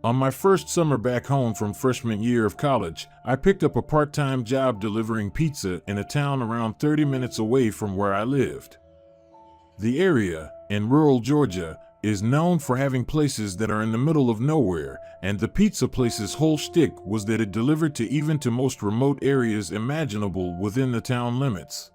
On my first summer back home from freshman year of college, I picked up a part-time job delivering pizza in a town around 30 minutes away from where I lived. The area, in rural Georgia, is known for having places that are in the middle of nowhere, and the pizza place's whole shtick was that it delivered to even to most remote areas imaginable within the town limits.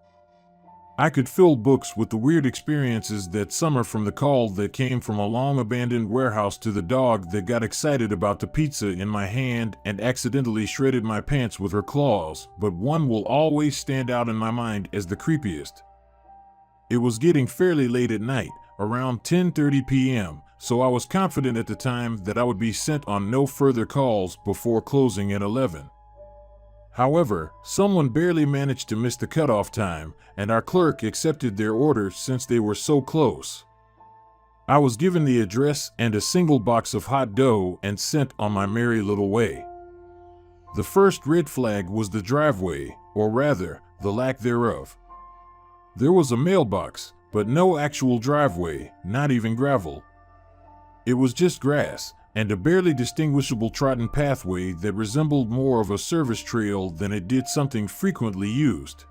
I could fill books with the weird experiences that summer, from the call that came from a long-abandoned warehouse to the dog that got excited about the pizza in my hand and accidentally shredded my pants with her claws, but one will always stand out in my mind as the creepiest. It was getting fairly late at night, around 10:30 p.m., so I was confident at the time that I would be sent on no further calls before closing at 11. However, someone barely managed to miss the cutoff time, and our clerk accepted their order since they were so close. I was given the address and a single box of hot dough and sent on my merry little way. The first red flag was the driveway, or rather, the lack thereof. There was a mailbox, but no actual driveway, not even gravel. It was just grass, and a barely distinguishable trodden pathway that resembled more of a service trail than it did something frequently used.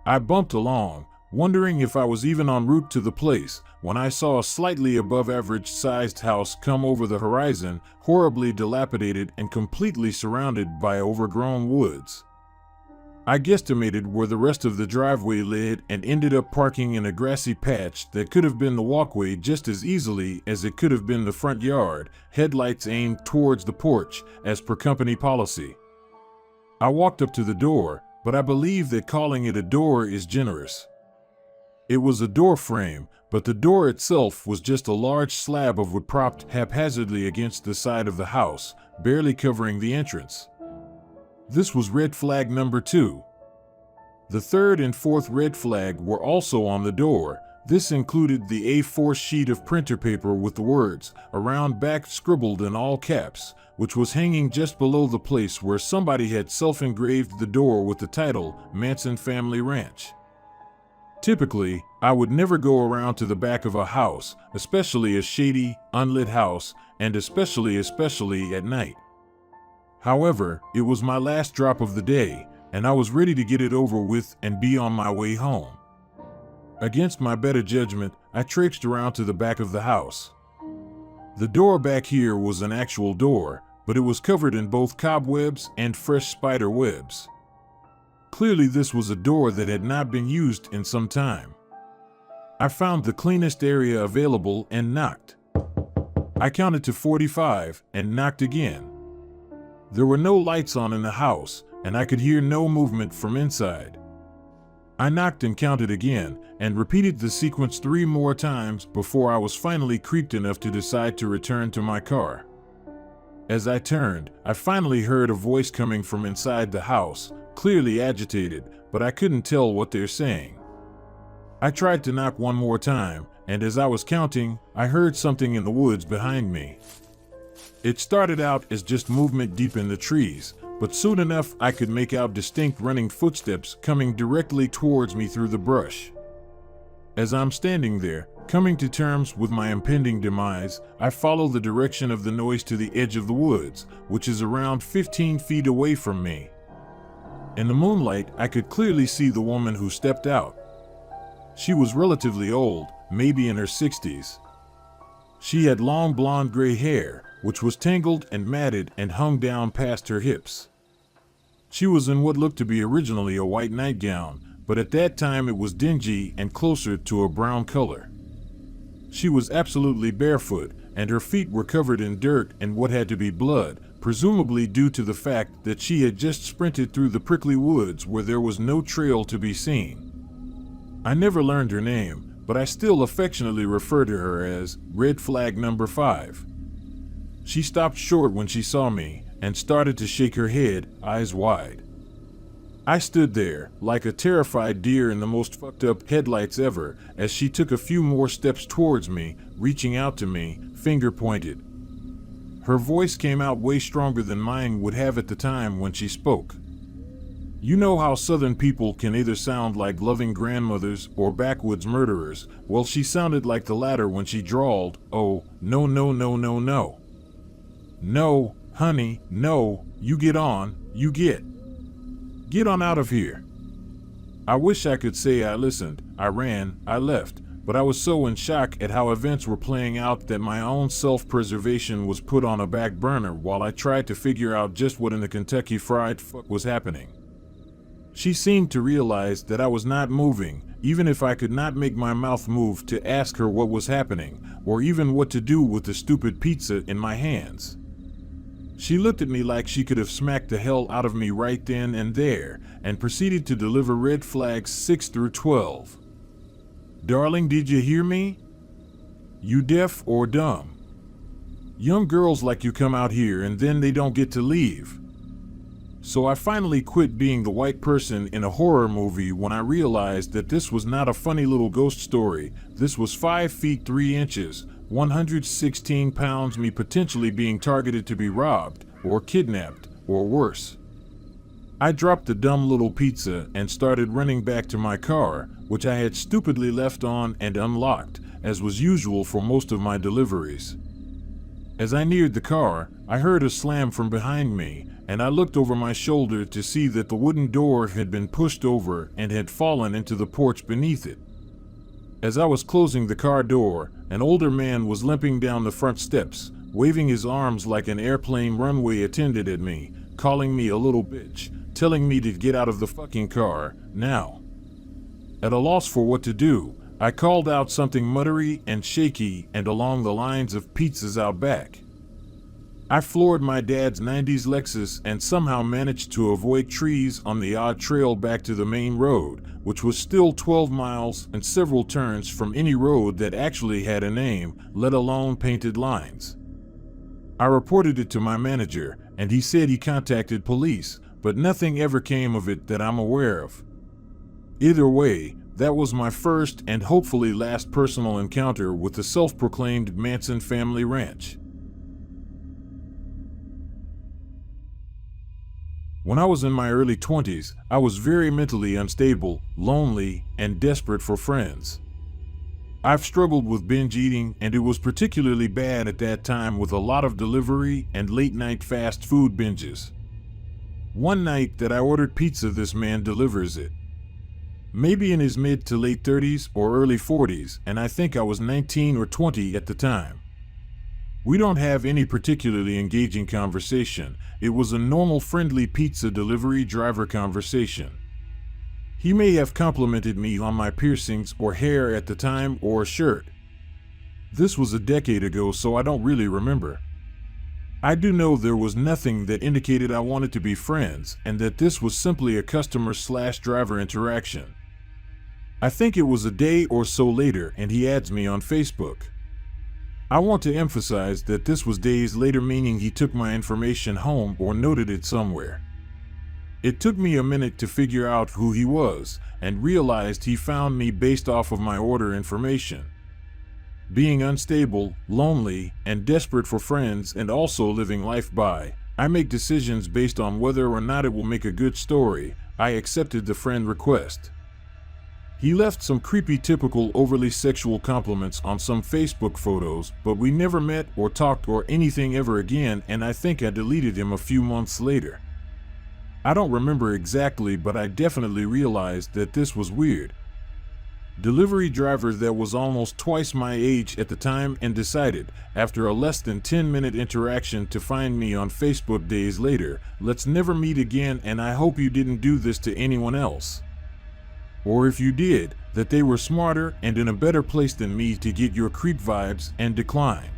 I bumped along, wondering if I was even en route to the place, when I saw a slightly above average sized house come over the horizon, horribly dilapidated and completely surrounded by overgrown woods. I guesstimated where the rest of the driveway led and ended up parking in a grassy patch that could have been the walkway just as easily as it could have been the front yard, headlights aimed towards the porch, as per company policy. I walked up to the door, but I believe that calling it a door is generous. It was a door frame, but the door itself was just a large slab of wood propped haphazardly against the side of the house, barely covering the entrance. This was red flag number 2. The third and fourth red flag were also on the door. This included the A4 sheet of printer paper with the words, "Around back," scribbled in all caps, which was hanging just below the place where somebody had self-engraved the door with the title, Manson Family Ranch. Typically, I would never go around to the back of a house, especially a shady, unlit house, and especially at night. However, it was my last drop of the day, and I was ready to get it over with and be on my way home. Against my better judgment, I traipsed around to the back of the house. The door back here was an actual door, but it was covered in both cobwebs and fresh spider webs. Clearly, this was a door that had not been used in some time. I found the cleanest area available and knocked. I counted to 45 and knocked again. There were no lights on in the house, and I could hear no movement from inside. I knocked and counted again, and repeated the sequence 3 more times before I was finally creeped enough to decide to return to my car. As I turned, I finally heard a voice coming from inside the house, clearly agitated, but I couldn't tell what they're saying. I tried to knock 1 more time, and as I was counting, I heard something in the woods behind me. It started out as just movement deep in the trees, but soon enough I could make out distinct running footsteps coming directly towards me through the brush. As I'm standing there, coming to terms with my impending demise, I follow the direction of the noise to the edge of the woods, which is around 15 feet away from me. In the moonlight, I could clearly see the woman who stepped out. She was relatively old, maybe in her 60s. She had long blonde gray hair, which was tangled and matted and hung down past her hips. She was in what looked to be originally a white nightgown, but at that time it was dingy and closer to a brown color. She was absolutely barefoot, and her feet were covered in dirt and what had to be blood, presumably due to the fact that she had just sprinted through the prickly woods where there was no trail to be seen. I never learned her name, but I still affectionately refer to her as red flag number 5. She stopped short when she saw me and started to shake her head, eyes wide. I stood there, like a terrified deer in the most fucked up headlights ever, as she took a few more steps towards me, reaching out to me, finger pointed. Her voice came out way stronger than mine would have at the time when she spoke. You know how Southern people can either sound like loving grandmothers or backwoods murderers? Well, she sounded like the latter when she drawled, "Oh, no, no, no, no, no." "No, honey, no, you get on, you get. Get on out of here." I wish I could say I listened, I ran, I left, but I was so in shock at how events were playing out that my own self-preservation was put on a back burner while I tried to figure out just what in the Kentucky Fried Fuck was happening. She seemed to realize that I was not moving, even if I could not make my mouth move to ask her what was happening, or even what to do with the stupid pizza in my hands. She looked at me like she could have smacked the hell out of me right then and there, and proceeded to deliver red flags 6 through 12. "Darling, did you hear me? You deaf or dumb? Young girls like you come out here and then they don't get to leave." So I finally quit being the white person in a horror movie when I realized that this was not a funny little ghost story. This was 5 feet 3 inches, 116 pounds, me potentially being targeted to be robbed, or kidnapped, or worse. I dropped the dumb little pizza and started running back to my car, which I had stupidly left on and unlocked, as was usual for most of my deliveries. As I neared the car, I heard a slam from behind me, and I looked over my shoulder to see that the wooden door had been pushed over and had fallen into the porch beneath it. As I was closing the car door, an older man was limping down the front steps, waving his arms like an airplane runway attendant at me, calling me a little bitch, telling me to get out of the fucking car, now. At a loss for what to do, I called out something muttery and shaky and along the lines of "pizzas out back." I floored my dad's 90s Lexus and somehow managed to avoid trees on the odd trail back to the main road, which was still 12 miles and several turns from any road that actually had a name, let alone painted lines. I reported it to my manager, and he said he contacted police, but nothing ever came of it that I'm aware of. Either way, that was my first and hopefully last personal encounter with the self-proclaimed Manson family ranch. When I was in my early 20s, I was very mentally unstable, lonely, and desperate for friends. I've struggled with binge eating, and it was particularly bad at that time with a lot of delivery and late-night fast food binges. One night that I ordered pizza, this man delivers it. Maybe in his mid to late 30s or early 40s, and I think I was 19 or 20 at the time. We don't have any particularly engaging conversation. It was a normal friendly pizza delivery driver conversation. He may have complimented me on my piercings or hair at the time or a shirt. This was a decade ago, so I don't really remember. I do know there was nothing that indicated I wanted to be friends and that this was simply a customer/driver interaction. I think it was a day or so later and he adds me on Facebook. I want to emphasize that this was days later, meaning he took my information home or noted it somewhere. It took me a minute to figure out who he was and realized he found me based off of my order information. Being unstable, lonely, and desperate for friends and also living life by, I make decisions based on whether or not it will make a good story. I accepted the friend request. He left some creepy, typical, overly sexual compliments on some Facebook photos, but we never met or talked or anything ever again, and I think I deleted him a few months later. I don't remember exactly, but I definitely realized that this was weird. Delivery driver that was almost twice my age at the time and decided, after a less than 10-minute interaction, to find me on Facebook days later. "Let's never meet again, and I hope you didn't do this to anyone else. Or if you did, that they were smarter and in a better place than me to get your creep vibes and decline."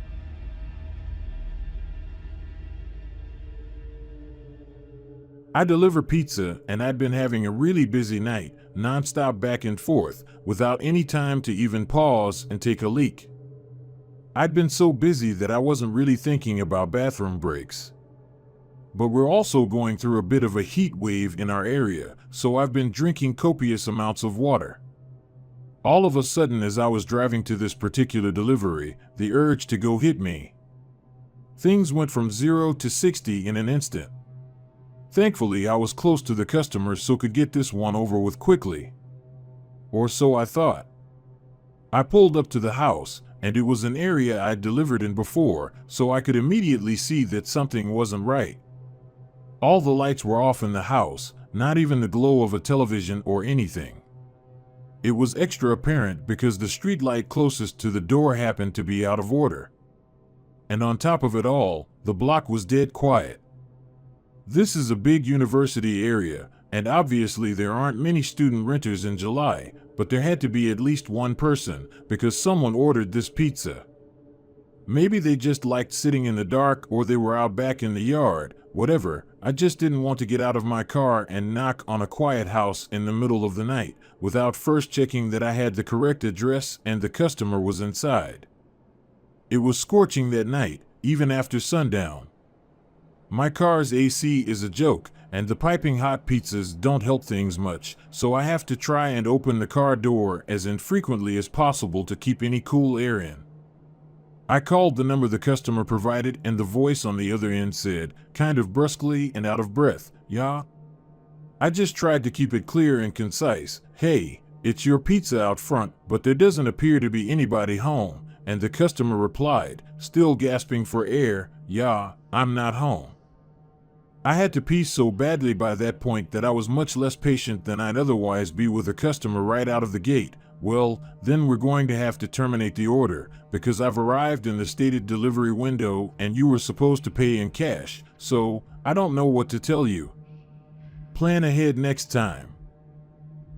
I deliver pizza, and I'd been having a really busy night, non-stop back and forth, without any time to even pause and take a leak. I'd been so busy that I wasn't really thinking about bathroom breaks. But we're also going through a bit of a heat wave in our area, so I've been drinking copious amounts of water. All of a sudden, as I was driving to this particular delivery, the urge to go hit me. Things went from 0 to 60 in an instant. Thankfully, I was close to the customer so could get this one over with quickly. Or so I thought. I pulled up to the house, and it was an area I'd delivered in before, so I could immediately see that something wasn't right. All the lights were off in the house, not even the glow of a television or anything. It was extra apparent because the street light closest to the door happened to be out of order. And on top of it all, the block was dead quiet. This is a big university area, and obviously there aren't many student renters in July, but there had to be at least one person because someone ordered this pizza. Maybe they just liked sitting in the dark, or they were out back in the yard, whatever. I just didn't want to get out of my car and knock on a quiet house in the middle of the night without first checking that I had the correct address and the customer was inside. It was scorching that night, even after sundown. My car's AC is a joke, and the piping hot pizzas don't help things much, so I have to try and open the car door as infrequently as possible to keep any cool air in. I called the number the customer provided, and the voice on the other end said, kind of brusquely and out of breath, "Yeah?" I just tried to keep it clear and concise. "Hey, it's your pizza out front, but there doesn't appear to be anybody home," and the customer replied, still gasping for air, "Yeah, I'm not home." I had to pee so badly by that point that I was much less patient than I'd otherwise be with a customer right out of the gate. "Well, then we're going to have to terminate the order, because I've arrived in the stated delivery window and you were supposed to pay in cash, so I don't know what to tell you. Plan ahead next time."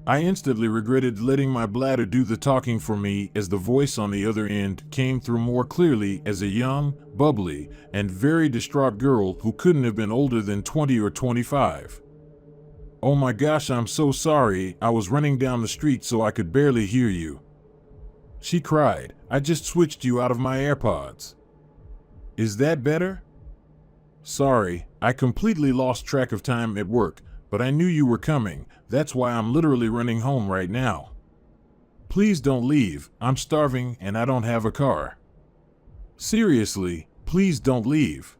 I instantly regretted letting my bladder do the talking for me as the voice on the other end came through more clearly as a young, bubbly, and very distraught girl who couldn't have been older than 20 or 25. "Oh my gosh, I'm so sorry, I was running down the street so I could barely hear you," she cried. "I just switched you out of my AirPods." "Is that better?" "Sorry, I completely lost track of time at work, but I knew you were coming. That's why I'm literally running home right now. Please don't leave, I'm starving and I don't have a car. Seriously, please don't leave.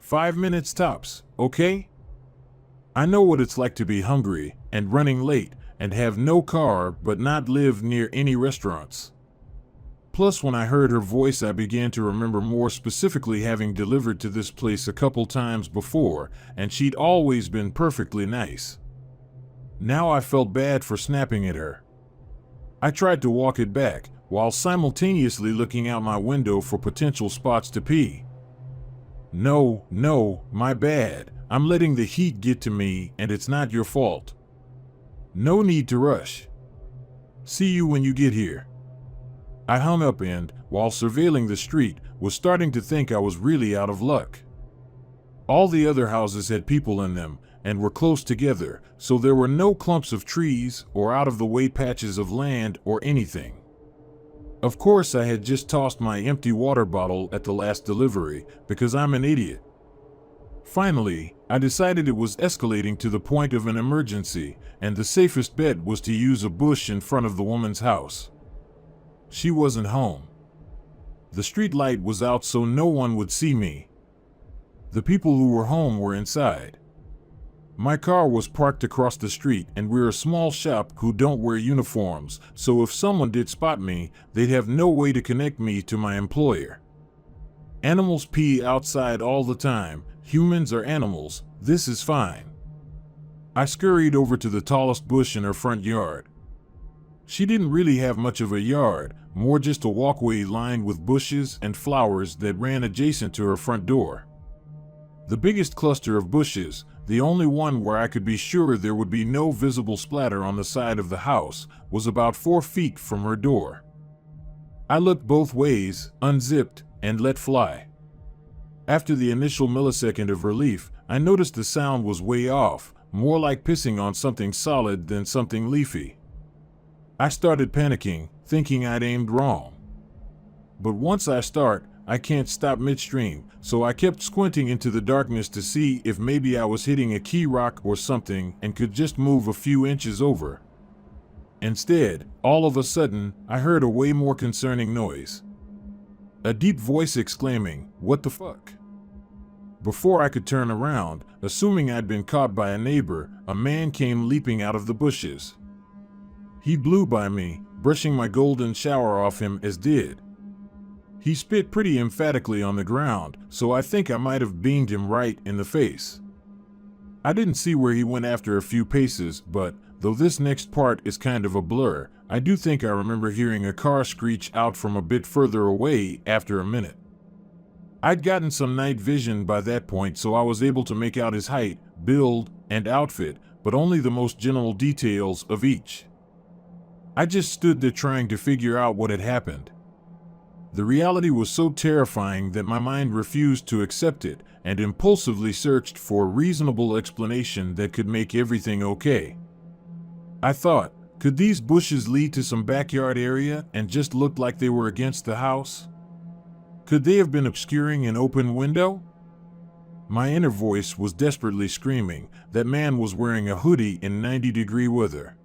5 minutes tops, okay? I know what it's like to be hungry and running late and have no car but not live near any restaurants." Plus, when I heard her voice, I began to remember more specifically having delivered to this place a couple times before, and she'd always been perfectly nice. Now I felt bad for snapping at her. I tried to walk it back, while simultaneously looking out my window for potential spots to pee. No, my bad. I'm letting the heat get to me, and it's not your fault. No need to rush. See you when you get here." I hung up and, while surveilling the street, was starting to think I was really out of luck. All the other houses had people in them, and were close together, so there were no clumps of trees or out-of-the-way patches of land or anything. Of course, I had just tossed my empty water bottle at the last delivery, because I'm an idiot. Finally, I decided it was escalating to the point of an emergency, and the safest bet was to use a bush in front of the woman's house. She wasn't home. The street light was out so no one would see me. The people who were home were inside. My car was parked across the street, and we're a small shop who don't wear uniforms, so if someone did spot me, they'd have no way to connect me to my employer. Animals pee outside all the time. Humans are animals. This is fine. I scurried over to the tallest bush in her front yard. She didn't really have much of a yard, more just a walkway lined with bushes and flowers that ran adjacent to her front door. The biggest cluster of bushes, the only one where I could be sure there would be no visible splatter on the side of the house, was about 4 feet from her door. I looked both ways, unzipped, and let fly. After the initial millisecond of relief, I noticed the sound was way off, more like pissing on something solid than something leafy. I started panicking, thinking I'd aimed wrong. But once I start, I can't stop midstream, so I kept squinting into the darkness to see if maybe I was hitting a key rock or something and could just move a few inches over. Instead, all of a sudden, I heard a way more concerning noise. A deep voice exclaiming, "What the fuck?" Before I could turn around, assuming I'd been caught by a neighbor, a man came leaping out of the bushes. He blew by me, brushing my golden shower off him as did. He spit pretty emphatically on the ground, so I think I might have beamed him right in the face. I didn't see where he went after a few paces, but though this next part is kind of a blur, I do think I remember hearing a car screech out from a bit further away after a minute. I'd gotten some night vision by that point, so I was able to make out his height, build, and outfit, but only the most general details of each. I just stood there trying to figure out what had happened. The reality was so terrifying that my mind refused to accept it and impulsively searched for a reasonable explanation that could make everything okay. I thought, could these bushes lead to some backyard area and just looked like they were against the house? Could they have been obscuring an open window? My inner voice was desperately screaming that man was wearing a hoodie in 90-degree weather.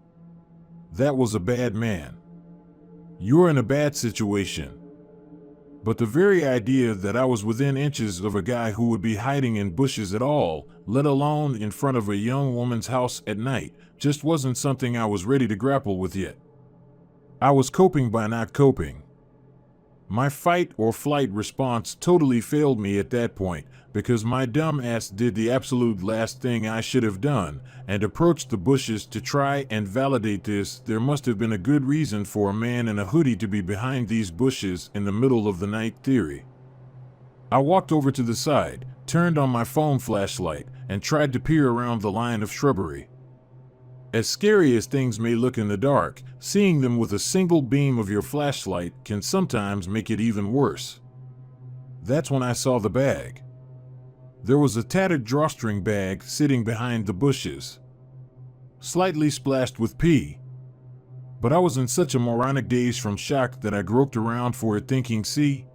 That was a bad man. You're in a bad situation. But the very idea that I was within inches of a guy who would be hiding in bushes at all, let alone in front of a young woman's house at night, just wasn't something I was ready to grapple with yet. I was coping by not coping. My fight or flight response totally failed me at that point because my dumb ass did the absolute last thing I should have done and approached the bushes to try and validate this. There must have been a good reason for a man in a hoodie to be behind these bushes in the middle of the night theory. I walked over to the side, turned on my phone flashlight, and tried to peer around the line of shrubbery. As scary as things may look in the dark, seeing them with a single beam of your flashlight can sometimes make it even worse. That's when I saw the bag. There was a tattered drawstring bag sitting behind the bushes, slightly splashed with pee. But I was in such a moronic daze from shock that I groped around for it thinking, see?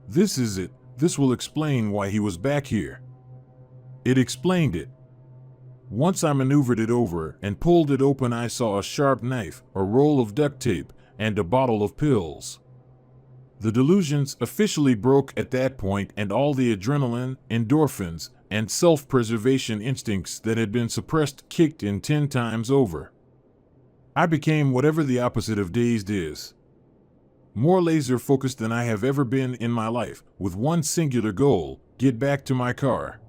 This is it. This will explain why he was back here. It explained it. Once I maneuvered it over and pulled it open, I saw a sharp knife, a roll of duct tape, and a bottle of pills. The delusions officially broke at that point, and all the adrenaline, endorphins, and self-preservation instincts that had been suppressed kicked in 10 times over. I became whatever the opposite of dazed is. More laser-focused than I have ever been in my life, with one singular goal: get back to my car.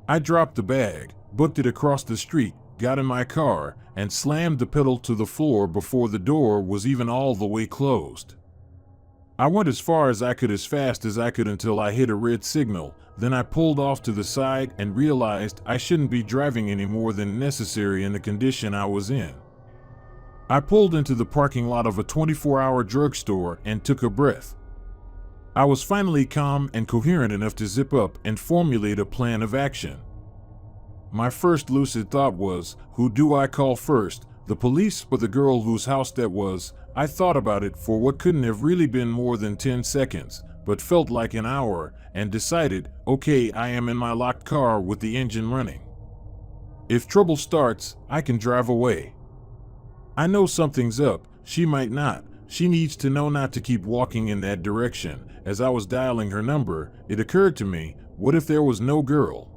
I dropped the bag, booked it across the street, got in my car, and slammed the pedal to the floor before the door was even all the way closed. I went as far as I could as fast as I could until I hit a red signal. Then I pulled off to the side and realized I shouldn't be driving any more than necessary in the condition I was in. I pulled into the parking lot of a 24-hour drugstore and took a breath. I was finally calm and coherent enough to zip up and formulate a plan of action. My first lucid thought was, who do I call first, the police or the girl whose house that was? I thought about it for what couldn't have really been more than 10 seconds, but felt like an hour, and decided, okay, I am in my locked car with the engine running. If trouble starts, I can drive away. I know something's up, she might not. She needs to know not to keep walking in that direction. As I was dialing her number, it occurred to me, what if there was no girl?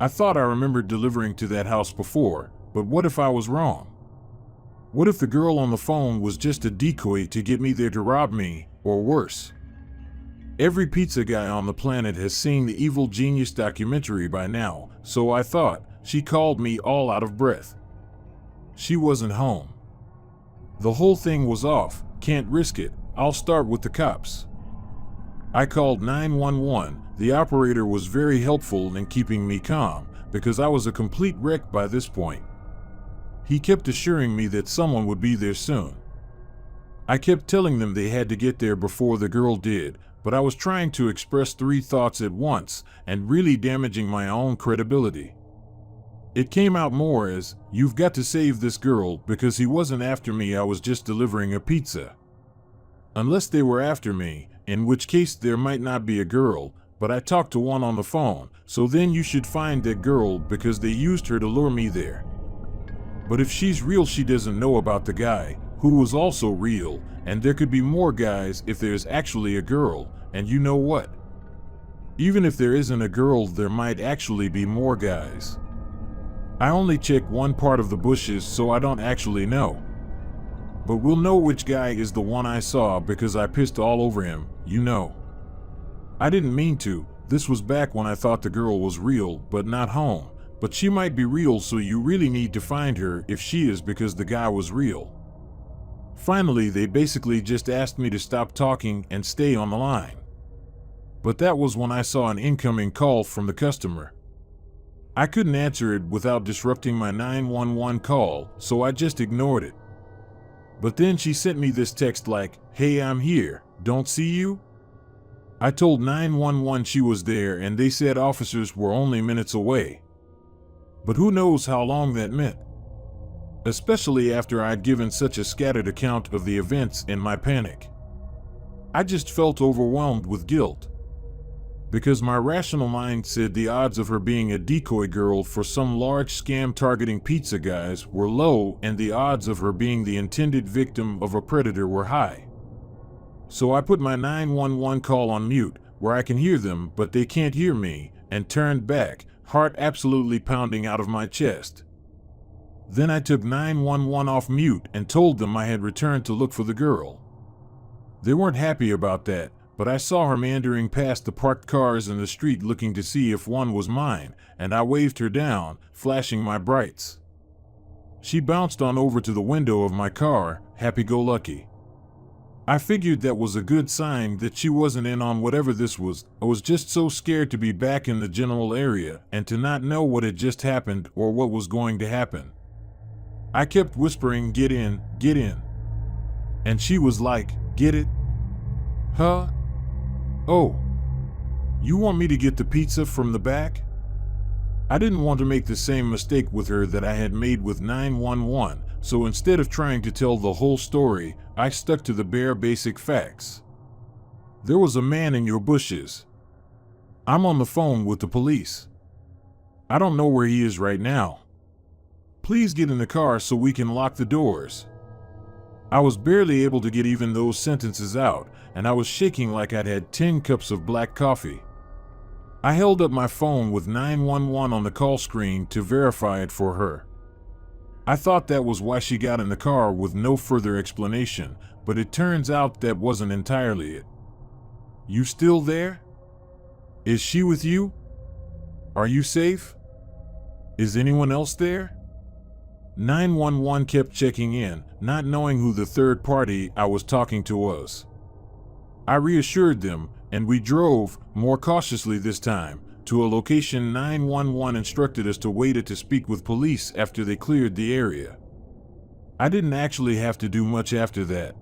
I thought I remembered delivering to that house before, but what if I was wrong? What if the girl on the phone was just a decoy to get me there to rob me, or worse? Every pizza guy on the planet has seen the Evil Genius documentary by now, so I thought. She called me all out of breath. She wasn't home. The whole thing was off. Can't risk it. I'll start with the cops. I called 911. The operator was very helpful in keeping me calm, because I was a complete wreck by this point. He kept assuring me that someone would be there soon. I kept telling them they had to get there before the girl did, but I was trying to express 3 thoughts at once and really damaging my own credibility. It came out more as, you've got to save this girl because he wasn't after me, I was just delivering a pizza. Unless they were after me, in which case there might not be a girl, but I talked to one on the phone, so then you should find that girl because they used her to lure me there. But if she's real, she doesn't know about the guy, who was also real, and there could be more guys if there's actually a girl, and you know what? Even if there isn't a girl, there might actually be more guys. I only check one part of the bushes, so I don't actually know. But we'll know which guy is the one I saw because I pissed all over him, you know. I didn't mean to. This was back when I thought the girl was real, but not home. But she might be real, so you really need to find her if she is, because the guy was real. Finally, they basically just asked me to stop talking and stay on the line. But that was when I saw an incoming call from the customer. I couldn't answer it without disrupting my 911 call, so I just ignored it. But then she sent me this text like, "Hey, I'm here, don't see you?" I told 911 she was there, and they said officers were only minutes away. But who knows how long that meant? Especially after I'd given such a scattered account of the events in my panic. I just felt overwhelmed with guilt. Because my rational mind said the odds of her being a decoy girl for some large scam targeting pizza guys were low, and the odds of her being the intended victim of a predator were high. So I put my 911 call on mute, where I can hear them but they can't hear me, and turned back, heart absolutely pounding out of my chest. Then I took 911 off mute and told them I had returned to look for the girl. They weren't happy about that, but I saw her meandering past the parked cars in the street looking to see if one was mine, and I waved her down, flashing my brights. She bounced on over to the window of my car, happy-go-lucky. I figured that was a good sign that she wasn't in on whatever this was. I was just so scared to be back in the general area and to not know what had just happened or what was going to happen. I kept whispering, "Get in, get in." And she was like, "Get it? Huh? Oh, you want me to get the pizza from the back?" I didn't want to make the same mistake with her that I had made with 911, so instead of trying to tell the whole story, I stuck to the bare basic facts. There was a man in your bushes. I'm on the phone with the police. I don't know where he is right now. Please get in the car so we can lock the doors. I was barely able to get even those sentences out, and I was shaking like I'd had 10 cups of black coffee. I held up my phone with 911 on the call screen to verify it for her. I thought that was why she got in the car with no further explanation, but it turns out that wasn't entirely it. "You still there? Is she with you? Are you safe? Is anyone else there?" 911 kept checking in, not knowing who the third party I was talking to was. I reassured them, and we drove, more cautiously this time, to a location 911 instructed us to wait to speak with police after they cleared the area. I didn't actually have to do much after that.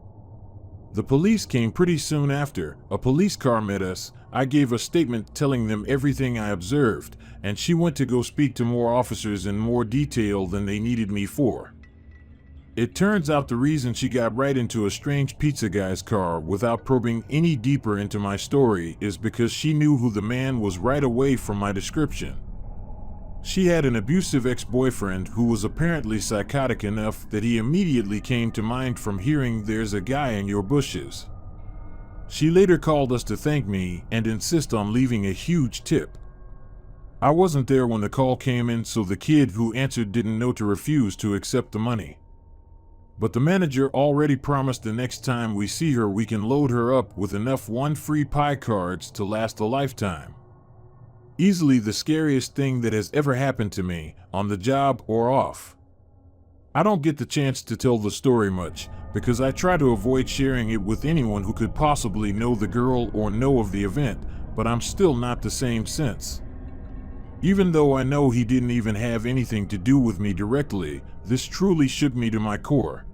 The police came pretty soon after. A police car met us. I gave a statement telling them everything I observed, and she went to go speak to more officers in more detail than they needed me for. It turns out the reason she got right into a strange pizza guy's car without probing any deeper into my story is because she knew who the man was right away from my description. She had an abusive ex-boyfriend who was apparently psychotic enough that he immediately came to mind from hearing "There's a guy in your bushes." She later called us to thank me and insist on leaving a huge tip. I wasn't there when the call came in, so the kid who answered didn't know to refuse to accept the money. But the manager already promised the next time we see her we can load her up with enough one free pie cards to last a lifetime. Easily the scariest thing that has ever happened to me, on the job or off. I don't get the chance to tell the story much, because I try to avoid sharing it with anyone who could possibly know the girl or know of the event, but I'm still not the same since. Even though I know he didn't even have anything to do with me directly, this truly shook me to my core.